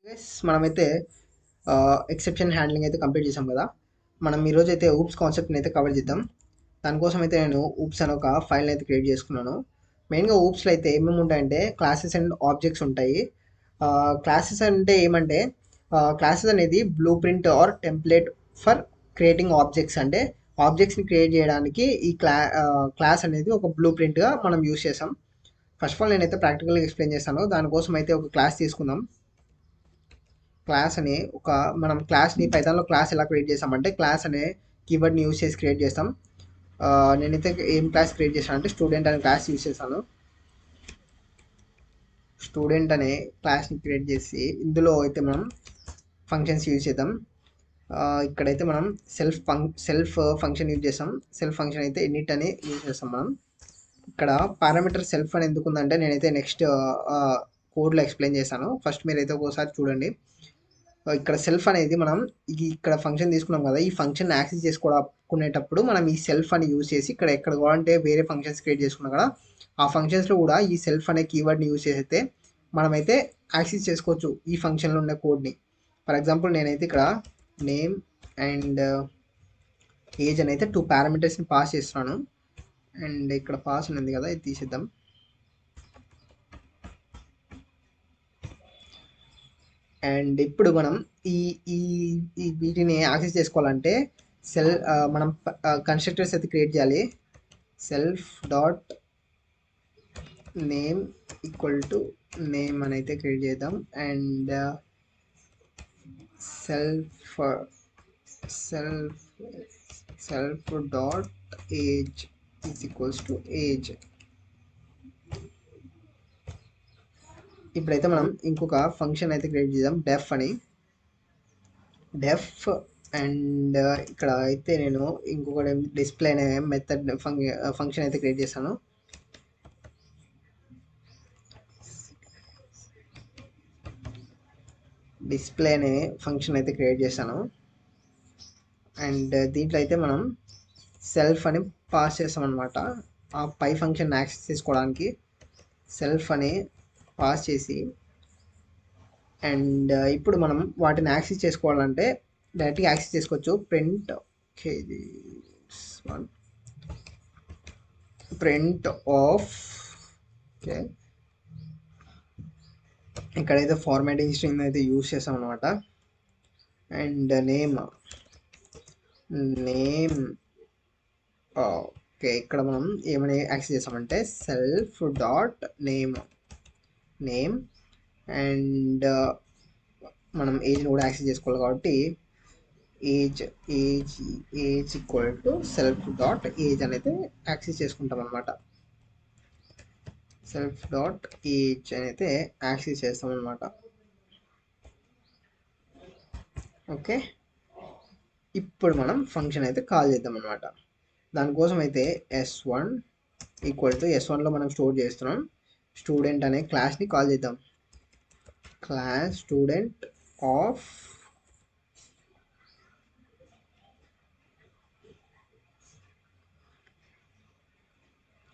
Guys మనమైతే exception handling అయితే complete చేసాం కదా. మనం ఈరోజు అయితే ఊప్స్ కాన్సెప్ట్ని అయితే కవర్ చేద్దాం. దానికోసం అయితే నేను ఊప్స్ అని ఒక ఫైల్ని అయితే క్రియేట్ చేసుకున్నాను. మెయిన్గా ఊప్స్లో అయితే ఏమేమి ఉంటాయంటే క్లాసెస్ అండ్ ఆబ్జెక్ట్స్ ఉంటాయి. క్లాసెస్ అంటే ఏమంటే క్లాసెస్ అనేది blue print are template for creating objects. అంటే ఆబ్జెక్ట్స్ని క్రియేట్ చేయడానికి ఈ క్లాస్ అనేది ఒక బ్లూ ప్రింట్గా మనం యూస్ చేసాం. ఫస్ట్ ఆఫ్ ఆల్ నేనైతే ప్రాక్టికల్గా ఎక్స్ప్లెయిన్ చేస్తాను. దానికోసం అయితే ఒక క్లాస్ తీసుకుందాం. క్లాస్ అని మనం క్లాస్ని పైథాన్లో క్లాస్ ఎలా క్రియేట్ చేస్తామంటే క్లాస్ అనే కీవర్డ్ని యూస్ చేసి క్రియేట్ చేస్తాం. నేనైతే ఏం క్లాస్ క్రియేట్ చేశాను అంటే స్టూడెంట్ అనే క్లాస్ యూస్ చేశాను. స్టూడెంట్ అనే క్లాస్ని క్రియేట్ చేసి ఇందులో అయితే మనం ఫంక్షన్స్ యూజ్ చేద్దాం. ఇక్కడైతే మనం సెల్ఫ్ ఫంక్షన్ యూజ్ చేస్తాం. సెల్ఫ్ ఫంక్షన్ అయితే ఇన్నిట్ అని యూజ్ చేస్తాం మనం. ఇక్కడ పారామీటర్ సెల్ఫ్ అని ఎందుకు ఉందంటే నేనైతే నెక్స్ట్ కోడ్లో ఎక్స్ప్లెయిన్ చేస్తాను. ఫస్ట్ మీరైతే ఒకసారి చూడండి. ఇక్కడ సెల్ఫ్ అనేది మనం ఇక్కడ ఫంక్షన్ తీసుకున్నాం కదా, ఈ ఫంక్షన్ యాక్సెస్ చేసుకునేటప్పుడు మనం ఈ సెల్ఫ్ అని యూజ్ చేసి ఇక్కడ ఎక్కడ కావాలంటే వేరే ఫంక్షన్స్ క్రియేట్ చేసుకున్నాం కదా, ఆ ఫంక్షన్స్లో కూడా ఈ సెల్ఫ్ అనే కీవర్డ్ని యూజ్ చేసి అయితే మనమైతే యాక్సెస్ చేసుకోవచ్చు ఈ ఫంక్షన్లో ఉన్న కోడ్ని. ఫర్ ఎగ్జాంపుల్ నేనైతే ఇక్కడ నేమ్ అండ్ ఏజ్ అని అయితే 2 పారామీటర్స్ని పాస్ చేస్తున్నాను. అండ్ ఇక్కడ పాస్ ఉంది కదా, ఇది తీసేద్దాం. అండ్ ఇప్పుడు మనం ఈ ఈ వీటిని యాక్సెస్ చేసుకోవాలంటే మనం కన్స్ట్రక్టర్స్ అయితే క్రియేట్ చేయాలి. Self dot name equal to name అని అయితే క్రియేట్ చేద్దాం. And self self self dot age is equals to age. ఇప్పుడైతే మనం ఇంకొక ఫంక్షన్ అయితే క్రియేట్ చేద్దాం, డెఫ్ అని. డెఫ్ అండ్ ఇక్కడ అయితే నేను ఇంకొకటి డిస్ప్లే అనే మెథడ్ ఫంక్షన్ అయితే క్రియేట్ చేశాను. డిస్ప్లే అనే ఫంక్షన్ అయితే క్రియేట్ చేశాను. అండ్ దీంట్లో అయితే మనం సెల్ఫ్ అని పాస్ చేస్తాం అనమాట. ఆ పై ఫంక్షన్ యాక్సెస్ చేసుకోవడానికి సెల్ఫ్ అని పాస్ చేసి, అండ్ ఇప్పుడు మనం వాటిని యాక్సెస్ చేసుకోవాలంటే డైరెక్ట్గా యాక్సెస్ చేసుకోవచ్చు. ప్రింట్ ఆఫ్ ఓకే, ఇక్కడైతే ఫార్మాటింగ్ స్ట్రింగ్ అయితే యూజ్ చేస్తాం అనమాట. అండ్ నేమ్ ఓకే, ఇక్కడ మనం ఏమని యాక్సెస్ చేస్తామంటే సెల్ఫ్ డాట్ నేమ్ అండ్ మనం ఏజ్ని కూడా యాక్సెస్ చేసుకోవాలి కాబట్టి age equal to self dot age అనేది యాక్సెస్ చేసుకుంటాం అనమాట. సెల్ఫ్ డాట్ ఏజ్ అయితే యాక్సెస్ చేస్తాం అనమాట. ఓకే, ఇప్పుడు మనం ఫంక్షన్ అయితే కాల్ చేద్దాం అనమాట. దానికోసం అయితే s1 ఈక్వల్ టు s1లో మనం స్టోర్ చేస్తున్నాం స్టూడెంట్ అనే క్లాస్ని కాల్ చేద్దాం. క్లాస్ స్టూడెంట్ ఆఫ్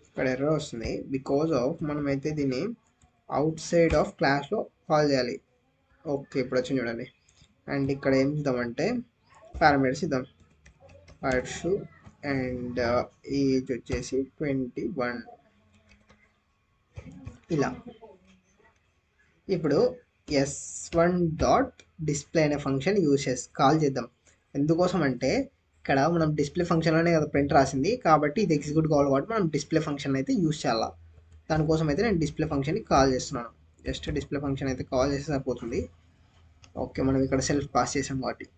ఇక్కడ ఎర్రర్ వస్తుంది బికాజ్ ఆఫ్ మనమైతే దీన్ని అవుట్ సైడ్ ఆఫ్ క్లాస్లో కాల్ చేయాలి. ఓకే, ఇప్పుడు వచ్చింది చూడండి. అండ్ ఇక్కడ ఏం ఇద్దామంటే పారామీటర్స్ ఇద్దాం. పర్షు అండ్ ఏజ్ వచ్చేసి 21 ఇలా. ఇప్పుడు s1 డాట్ డిస్ప్లే అనే ఫంక్షన్ యూజ్ చేసి కాల్ చేద్దాం. ఎందుకోసం అంటే ఇక్కడ మనం డిస్ప్లే ఫంక్షన్లోనే కదా ప్రింట్ రాసింది, కాబట్టి ఇది ఎగ్జిక్యూట్ కావాలి కాబట్టి మనం డిస్ప్లే ఫంక్షన్ అయితే యూజ్ చేయాలి. దానికోసం అయితే నేను డిస్ప్లే ఫంక్షన్ని కాల్ చేస్తున్నాను. జస్ట్ డిస్ప్లే ఫంక్షన్ అయితే కాల్ చేస్తే సరిపోతుంది. ఓకే, మనం ఇక్కడ సెల్ఫ్ పాస్ చేసాం కాబట్టి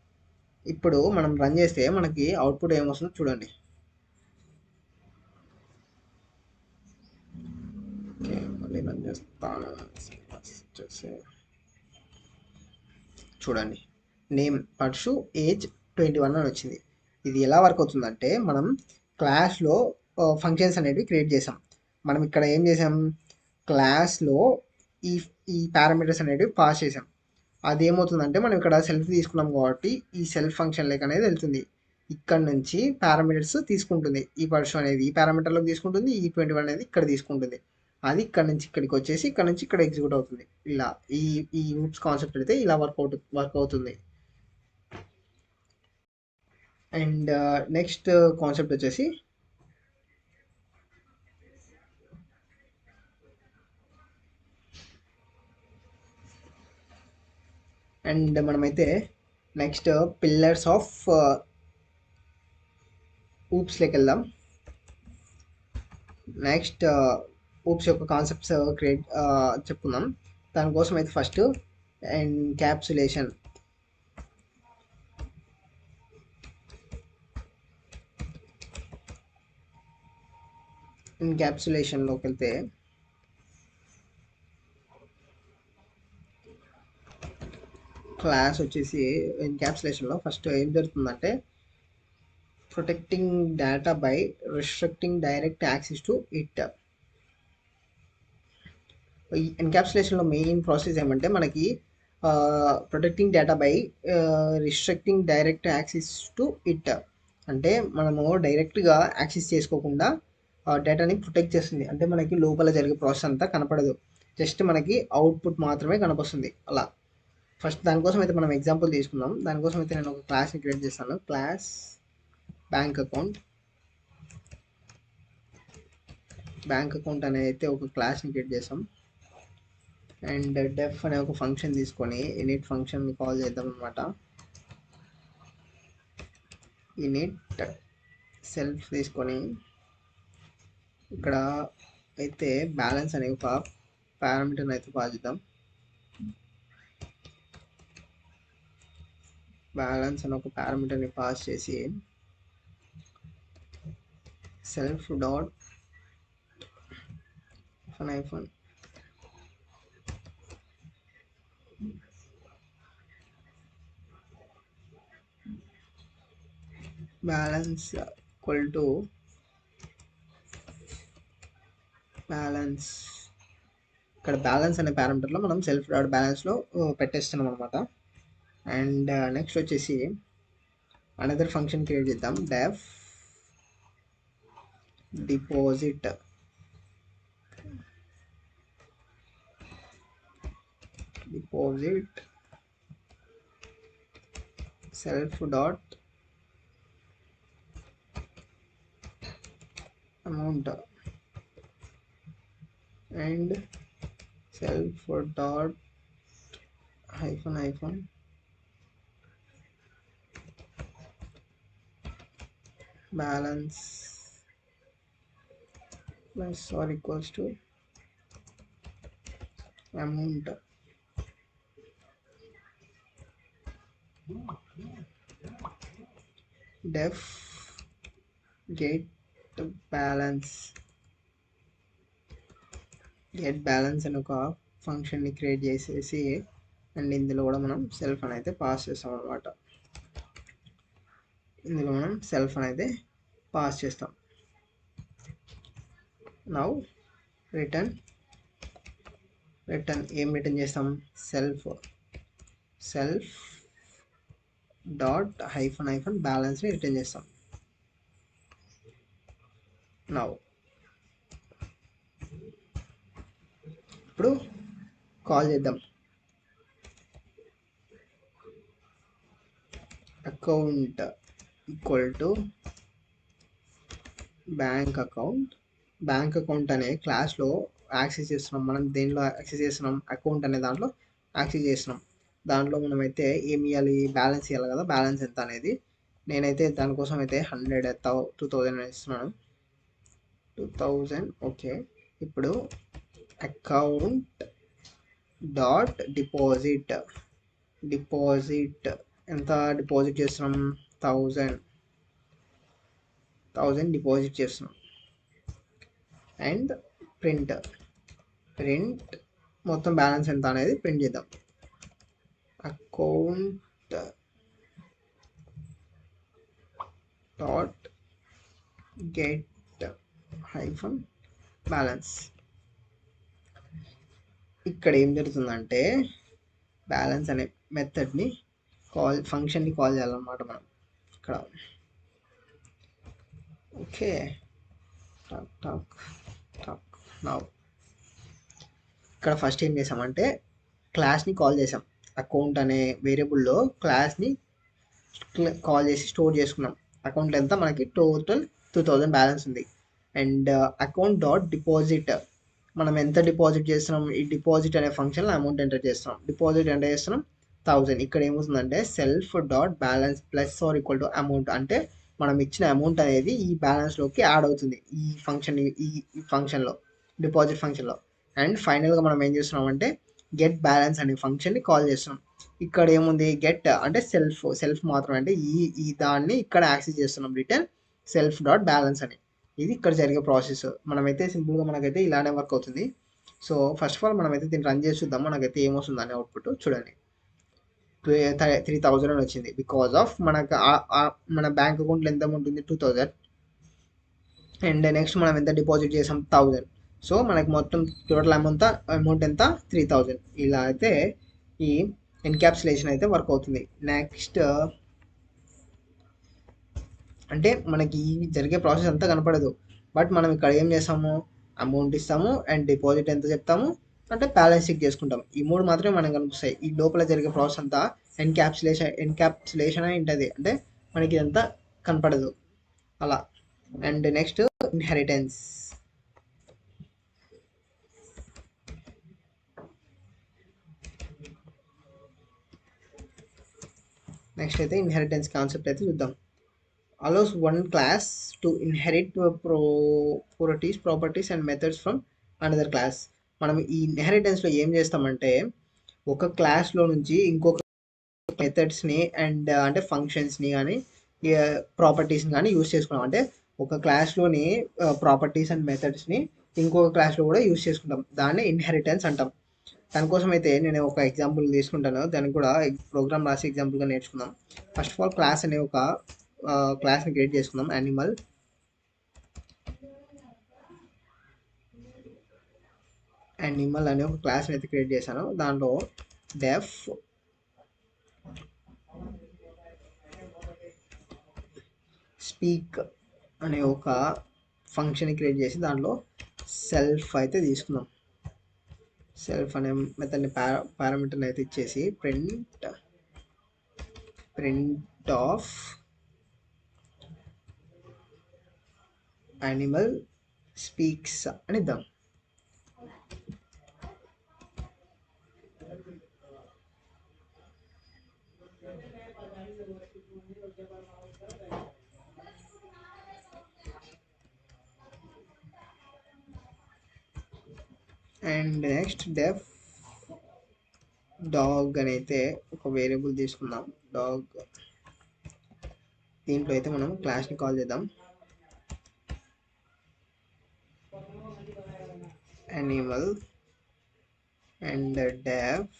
ఇప్పుడు మనం రన్ చేస్తే మనకి అవుట్పుట్ ఏమొస్తుందో చూడండి. ఓకే, మళ్ళీ రన్ చేస్తాను. చూడండి, నేమ్ పర్షు ఏజ్ 21 అని వచ్చింది. ఇది ఎలా వర్క్ అవుతుందంటే మనం క్లాస్లో ఫంక్షన్స్ అనేవి క్రియేట్ చేసాం. మనం ఇక్కడ ఏం చేసాం, క్లాస్లో ఈ ఈ పారామీటర్స్ అనేవి పాస్ చేసాం. అది ఏమవుతుందంటే మనం ఇక్కడ సెల్ఫ్ తీసుకున్నాం కాబట్టి ఈ సెల్ఫ్ ఫంక్షన్ లెక్క అనేది వెళ్తుంది. ఇక్కడ నుంచి పారామీటర్స్ తీసుకుంటుంది. ఈ పర్షు అనేది ఈ పారామీటర్లోకి తీసుకుంటుంది, ఈ 21 అనేది ఇక్కడ తీసుకుంటుంది. అది ఇక్కడ నుంచి ఇక్కడికి వచ్చేసి ఇక్కడ నుంచి ఇక్కడ ఎగ్జిక్యూట్ అవుతుంది. ఇలా ఈ ఈ లూప్స్ కాన్సెప్ట్ అయితే ఇలా వర్క్ అవుతుంది. అండ్ నెక్స్ట్ కాన్సెప్ట్ వచ్చేసి అండ్ మనమైతే నెక్స్ట్ పిల్లర్స్ ఆఫ్ ఊప్స్లోకి వెళ్దాం. నెక్స్ట్ ఊప్స్ యొక్క కాన్సెప్ట్స్ చెప్పుకుందాం. దానికోసం అయితే ఫస్ట్ ఎన్క్యాప్సులేషన్. ఎన్క్యాప్సులేషన్లోకి వెళ్తే క్లాస్ వచ్చేసి ఎన్క్యాప్సులేషన్లో ఫస్ట్ ఏం జరుగుతుందంటే protecting data by restricting direct access to it. ఈ ఎన్క్యాప్సులేషన్లో మెయిన్ ప్రాసెస్ ఏమంటే మనకి protecting data by restricting direct access to it అంటే మనము డైరెక్ట్గా యాక్సెస్ చేసుకోకుండా డేటాని ప్రొటెక్ట్ చేస్తుంది. అంటే మనకి లోపల జరిగే ప్రాసెస్ అంతా కనపడదు, జస్ట్ మనకి అవుట్పుట్ మాత్రమే కనిపిస్తుంది. అలా ఫస్ట్ దానికోసం అయితే మనం ఎగ్జాంపుల్ తీసుకుందాం. దానికోసం అయితే నేను ఒక క్లాస్ని క్రియేట్ చేస్తాను. క్లాస్ బ్యాంక్ అకౌంట్ అనేది అయితే ఒక క్లాస్ని క్రియేట్ చేస్తాం. అండ్ డెఫ్ అనే ఒక ఫంక్షన్ తీసుకొని ఇనిట్ ఫంక్షన్ని కాల్ చేద్దాం అనమాట. ఇనిట్ సెల్ఫ్ తీసుకొని ఇక్కడ అయితే బ్యాలెన్స్ అనే ఒక పారామీటర్ని అయితే పాస్ చేద్దాం. బ్యాలెన్స్ అని ఒక పారామీటర్ని పాస్ చేసి self dot -, balance equal to balance. ఇక్కడ బ్యాలెన్స్ అనే పారామీటర్లో మనం సెల్ఫ్ డాట్ బ్యాలెన్స్లో పెట్టేస్తున్నాం అనమాట. అండ్ నెక్స్ట్ వచ్చేసి అనదర్ ఫంక్షన్ క్రియేట్ చేద్దాం. Def deposit self dot amount and self dot -, balance plus or equals to amount. Def get balance అని ఒక ఫంక్షన్ని క్రియేట్ చేసేసి అండ్ ఇందులో కూడా మనం సెల్ఫ్ అని అయితే పాస్ చేస్తాం అనమాట. ఇందులో మనం సెల్ఫ్ అని అయితే పాస్ చేస్తాం. నౌ రిటర్న్ ఏం రిటర్న్ చేస్తాం? సెల్ఫ్ డాట్ -, బ్యాలెన్స్ని రిటర్న్ చేస్తాం. నౌ ఇప్పుడు కాల్ చేద్దాం. Account equal to bank account అనే క్లాస్లో యాక్సెస్ చేస్తున్నాం. మనం దేనిలో యాక్సెస్ చేస్తున్నాం? అకౌంట్ అనే దాంట్లో యాక్సెస్ చేస్తున్నాం. దాంట్లో మనమైతే ఏమి ఇవ్వాలి? బ్యాలెన్స్ ఇవ్వాలి కదా. బ్యాలెన్స్ ఎంత అనేది నేనైతే దానికోసం అయితే 2000 ఇస్తున్నాను. 2000. ఓకే, ఇప్పుడు అకౌంట్ డాట్ డిపాజిట్ ఎంత డిపాజిట్ చేస్తున్నాం? 1000 డిపాజిట్ చేస్తున్నాం. అండ్ ప్రింట్ మొత్తం బ్యాలెన్స్ ఎంత అనేది ప్రింట్ చేద్దాం. అకౌంట్ డాట్ గెట్ -, ఇక్కడ ఏం జరుగుతుందంటే బ్యాలెన్స్ అనే మెథడ్ని ఫంక్షన్ని కాల్ చేయాలన్నమాట మనం ఇక్కడ. ఓకే, టాక్ నౌ ఇక్కడ ఫస్ట్ ఏం చేసామంటే క్లాస్ని కాల్ చేసాం. అకౌంట్ అనే వేరియబుల్లో క్లాస్ని కాల్ చేసి స్టోర్ చేసుకున్నాం. అకౌంట్లో ఎంత మనకి టోటల్ 2000 బ్యాలెన్స్ ఉంది. అండ్ అకౌంట్ డాట్ డిపాజిట్ మనం ఎంత డిపాజిట్ చేస్తున్నాం, ఈ డిపాజిట్ అనే ఫంక్షన్లో అమౌంట్ ఎంటర్ చేస్తున్నాం. డిపాజిట్ ఎంటర్ చేస్తున్నాం 1000. ఇక్కడ ఏమవుతుందంటే self dot balance plus or equal to amount, అంటే మనం ఇచ్చిన అమౌంట్ అనేది ఈ బ్యాలెన్స్లోకి యాడ్ అవుతుంది ఈ ఫంక్షన్లో, డిపాజిట్ ఫంక్షన్లో. అండ్ ఫైనల్గా మనం ఏం చేస్తున్నామంటే గెట్ బ్యాలెన్స్ అనే ఫంక్షన్ని కాల్ చేస్తున్నాం. ఇక్కడ ఏముంది, గెట్ అంటే సెల్ఫ్ మాత్రం, అంటే ఈ దాన్ని ఇక్కడ యాక్సెస్ చేస్తున్నాం, రిటర్న్ సెల్ఫ్ డాట్ బ్యాలెన్స్ అని. ఇది ఇక్కడ జరిగే ప్రాసెస్. మనమైతే సింపుల్గా మనకైతే ఇలానే వర్క్ అవుతుంది. సో ఫస్ట్ ఆఫ్ ఆల్ మనమైతే దీన్ని రన్ చేసి చూద్దాం, మనకైతే ఏమొస్తుంది అనే అవుట్పుట్ చూడండి. 3000 అని వచ్చింది. బికాస్ ఆఫ్ మనకు మన బ్యాంక్ అకౌంట్లో ఎంత అమౌంట్ ఉంది, 2000. అండ్ నెక్స్ట్ మనం ఎంత డిపాజిట్ చేసాం, 1000. సో మనకి మొత్తం టోటల్ అమౌంట్ ఎంత, 3000. ఇలా అయితే ఈ ఎన్క్యాప్సులేషన్ అయితే వర్క్ అవుతుంది. నెక్స్ట్ అంటే మనకి ఈ జరిగే ప్రాసెస్ అంతా కనపడదు, బట్ మనం ఇక్కడ ఏం చేస్తాము, అమౌంట్ ఇస్తాము అండ్ డిపాజిట్ ఎంత చెప్తాము, అంటే బ్యాలెన్స్ చెక్ చేసుకుంటాం. ఈ మూడు మాత్రమే మనకు కనిపిస్తాయి. ఈ లోపల జరిగే ప్రాసెస్ అంతా ఎన్క్యాప్సులేషన్ అయి ఉంటుంది, అంటే మనకి ఇదంతా కనపడదు అలా. And next inheritance. నెక్స్ట్ అయితే ఇన్హెరిటెన్స్ కాన్సెప్ట్ అయితే చూద్దాం. allows one class to inherit properties and methods from another class. మనం ఈ ఇన్హెరిటెన్స్లో ఏం చేస్తామంటే ఒక క్లాస్లో నుంచి ఇంకొక మెథడ్స్ని అండ్ అంటే ఫంక్షన్స్ని కానీ ప్రాపర్టీస్ని కానీ యూస్ చేసుకున్నాం. అంటే ఒక క్లాస్లోని ప్రాపర్టీస్ అండ్ మెథడ్స్ని ఇంకొక క్లాస్లో కూడా యూస్ చేసుకుంటాం, దాన్ని ఇన్హెరిటెన్స్ అంటాం. దానికోసం అయితే నేను ఒక ఎగ్జాంపుల్ తీసుకుంటాను, దానికి కూడా ప్రోగ్రామ్ రాసి ఎగ్జాంపుల్గా నేర్చుకుందాం. ఫస్ట్ ఆఫ్ ఆల్ క్లాస్ అనే ఒక క్లాస్ని క్రియేట్ చేసుకుందాం. యానిమల్ అనే ఒక క్లాస్ని అయితే క్రియేట్ చేశాను. దాంట్లో డెఫ్ స్పీక్ అనే ఒక ఫంక్షన్ని క్రియేట్ చేసి దాంట్లో సెల్ఫ్ అయితే తీసుకుందాం. సెల్ఫ్ అనే మెథడ్ని పారామీటర్ని అయితే ఇచ్చేసి ప్రింట్ ఆఫ్ యానిమల్ స్పీక్స్ అని ఇద్దాం. అండ్ నెక్స్ట్ డెఫ్ డాగ్ అని అయితే ఒక వేరియబుల్ తీసుకుందాం, డాగ్. దీంట్లో అయితే మనం క్లాస్ని కాల్ చేద్దాం, యానిమల్ అండ్ డెఫ్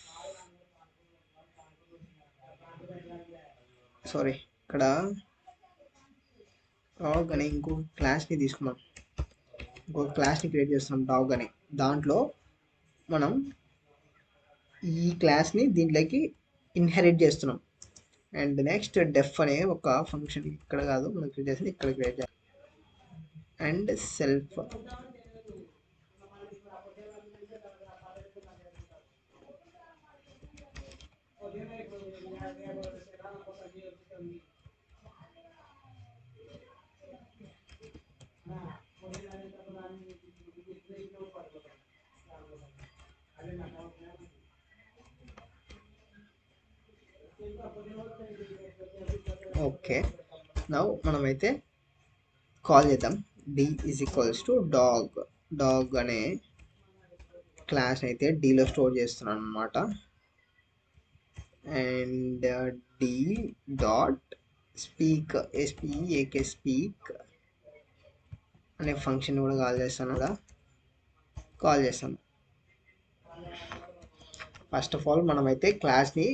ఇక్కడ డాగ్ అని ఇంకో క్లాస్ని తీసుకున్నాం, ఇంకో క్లాస్ని క్రియేట్ చేస్తున్నాం డాగ్ అని. దాంట్లో మనం ఈ క్లాస్ని దీంట్లోకి ఇన్హెరిట్ చేస్తున్నాం. అండ్ నెక్స్ట్ డెఫ్ అనే ఒక ఫంక్షన్ ఇక్కడ కాదు మనం క్రియేట్ చేసింది, ఇక్కడ క్రియేట్ చేయాలి. And self okay. నౌ మనమైతే కాల్ చేద్దాం, D is equals to dog అనే క్లాస్ అయితే డీలో స్టోర్ చేస్తున్నాను అనమాట. And D dot speak speak అనే ఫంక్షన్ కూడా కాల్ చేస్తాను. ఫస్ట్ ఆఫ్ ఆల్ మనమైతే క్లాస్ని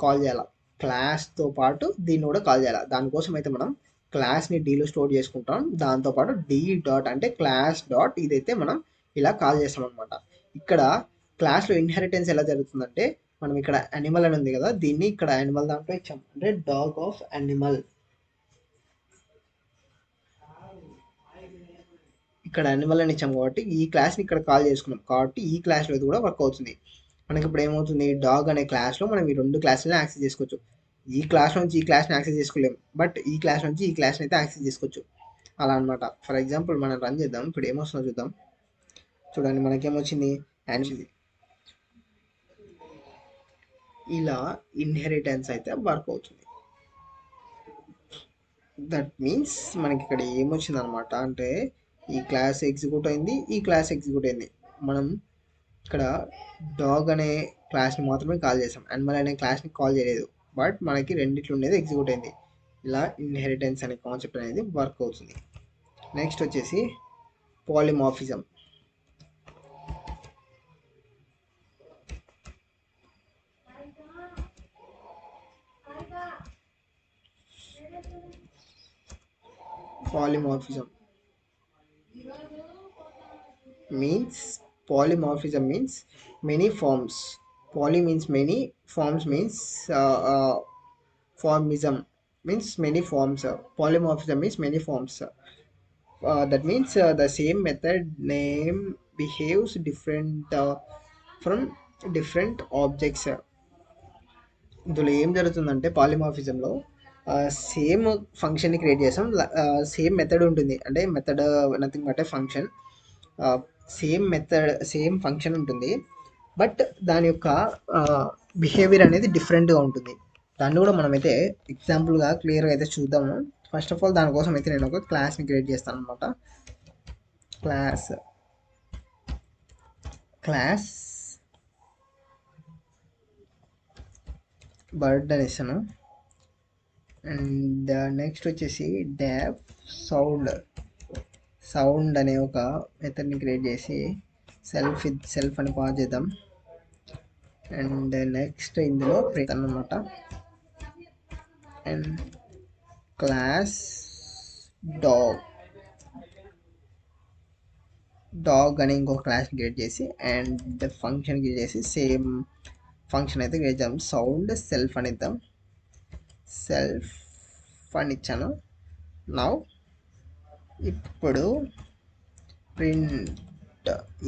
కాల్ చేయాలి, క్లాస్తో పాటు దీన్ని కూడా కాల్ చేయాలి. దానికోసం అయితే మనం క్లాస్ని డీలో స్టోర్ చేసుకుంటాం, దాంతోపాటు డి డాట్ అంటే క్లాస్ డాట్ ఇదైతే మనం ఇలా కాల్ చేస్తాం అనమాట. ఇక్కడ క్లాస్లో ఇన్హెరిటెన్స్ ఎలా జరుగుతుందంటే మనం ఇక్కడ యానిమల్ అని ఉంది కదా, దీన్ని ఇక్కడ యానిమల్ దాంట్లో ఇచ్చాం, అంటే డాగ్ ఆఫ్ యానిమల్. ఇక్కడ యానిమల్ అని ఇచ్చాం కాబట్టి ఈ క్లాస్ని ఇక్కడ కాల్ చేసుకున్నాం కాబట్టి ఈ క్లాస్లో ఇది కూడా వర్క్ అవుతుంది. మనకి ఇప్పుడు ఏమవుతుంది, డాగ్ అనే క్లాస్లో మనం ఈ 2 క్లాసులను యాక్సెస్ చేసుకోవచ్చు. ఈ క్లాస్ నుంచి ఈ క్లాస్ని యాక్సెస్ చేసుకోలేము, బట్ ఈ క్లాస్ నుంచి ఈ క్లాస్ని అయితే యాక్సెస్ చేసుకోవచ్చు. అలా అనమాట. ఫర్ ఎగ్జాంపుల్ మనం రన్ చేద్దాం. ఇప్పుడు ఏమొస్తుందో చూద్దాం. చూడండి మనకేమొచ్చింది, యానిమల్. ఇలా ఇన్హెరిటెన్స్ అయితే వర్క్ అవుతుంది. దట్ మీన్స్ మనకి ఇక్కడ ఏమొచ్చింది అనమాట అంటే ఈ క్లాస్ ఎగ్జిక్యూట్ అయింది, ఈ క్లాస్ ఎగ్జిక్యూట్ అయింది. మనం ఇక్కడ డాగ్ అనే క్లాస్ని మాత్రమే కాల్ చేసాం, యానిమల్ అనే క్లాస్ని కాల్ చేయలేదు. బట్ మనకి రెండిట్లో ఉండేది ఎగ్జిక్యూట్ అయింది. ఇలా ఇన్హెరిటెన్స్ అనే కాన్సెప్ట్ అనేది వర్క్ అవుతుంది. నెక్స్ట్ వచ్చేసి polymorphism. Polymorphism means many forms. Poly means many, forms means formism means many forms. Polymorphism means many forms. That means the same method name behaves different from different objects. ఇందులో ఏం జరుగుతుందంటే పాలిమార్ఫిజంలో same ఫంక్షన్ని create చేసాం, same method ఉంటుంది. అంటే method nothing but function. Same function ఉంటుంది, but దాని యొక్క బిహేవియర్ అనేది డిఫరెంట్గా ఉంటుంది. దాన్ని కూడా మనమైతే ఎగ్జాంపుల్గా క్లియర్గా అయితే చూద్దాము. ఫస్ట్ ఆఫ్ ఆల్ దానికోసం అయితే నేను ఒక క్లాస్ని క్రియేట్ చేస్తాను అనమాట. క్లాస్ బర్డ్ అని ఇస్తాను. అండ్ నెక్స్ట్ వచ్చేసి డెఫ్ సౌండ్ అనే ఒక మెథడ్ని క్రియేట్ చేసి సెల్ఫ్ అని పాస్ చేద్దాం. అండ్ నెక్స్ట్ ఇందులో ప్రింట్ అన్నమాట. అండ్ క్లాస్ డాగ్ అని ఇంకొక క్లాస్ క్రియేట్ చేసి అండ్ ఫంక్షన్ క్రియేట్ చేసి సేమ్ ఫంక్షన్ అయితే క్రియేట్ చేద్దాం. సౌండ్ సెల్ఫ్ అని ఇద్దాం. సెల్ఫ్ అని ఇచ్చాను. నౌ ఇప్పుడు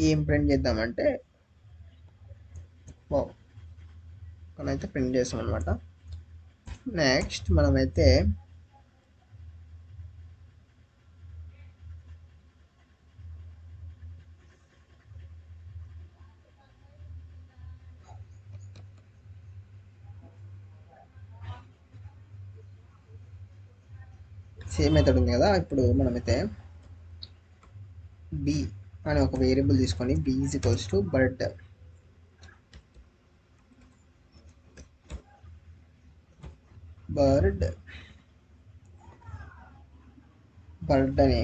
ఏం ప్రింట్ చేద్దామంటే మనమైతే ప్రింట్ చేస్తాం అనమాట. నెక్స్ట్ మనమైతే సేమ్ మెథడ్ ఉంది కదా, ఇప్పుడు మనమైతే బి అనే ఒక వేరియబుల్ తీసుకొని B is equals to bird అని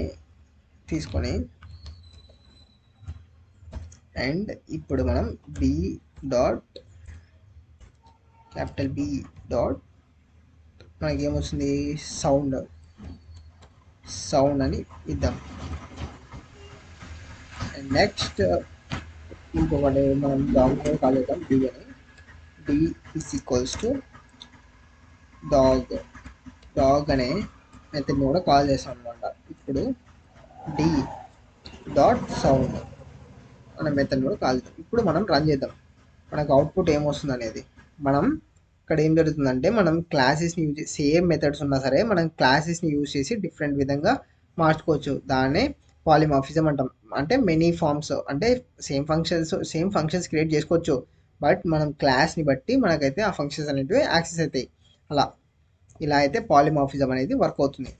తీసుకొని అండ్ ఇప్పుడు మనం B dot capital B dot మనకి ఏమొస్తుంది సౌండ్ అని ఇద్దాం. అండ్ నెక్స్ట్ ఇంకొకటి మనం డాగ్ కాల్ చేద్దాం, డి అని. D is equals to dog అనే మెథడ్ని కూడా కాల్ చేస్తాం అనమాట. ఇప్పుడు డి డాట్ సౌండ్ అనే మెథడ్ని కూడా కాల్ చేద్దాం. ఇప్పుడు మనం రన్ చేద్దాం, మనకు అవుట్పుట్ ఏమొస్తుంది అనేది. మనం ఇక్కడ ఏం జరుగుతుందంటే మనం క్లాసెస్ని యూజ్ చేసి సేమ్ మెథడ్స్ ఉన్నా సరే మనం క్లాసెస్ని యూజ్ చేసి డిఫరెంట్ విధంగా మార్చుకోవచ్చు. దాన్నే పాలిమార్ఫిజం అంటాం. అంటే మెనీ ఫార్మ్స్, అంటే సేమ్ ఫంక్షన్స్ క్రియేట్ చేసుకోవచ్చు, బట్ మనం క్లాస్ని బట్టి మనకైతే ఆ ఫంక్షన్స్ అనేటివి యాక్సెస్ అవుతాయి. ఇలా అయితే పాలిమార్ఫిజం అనేది వర్క్ అవుతుంది.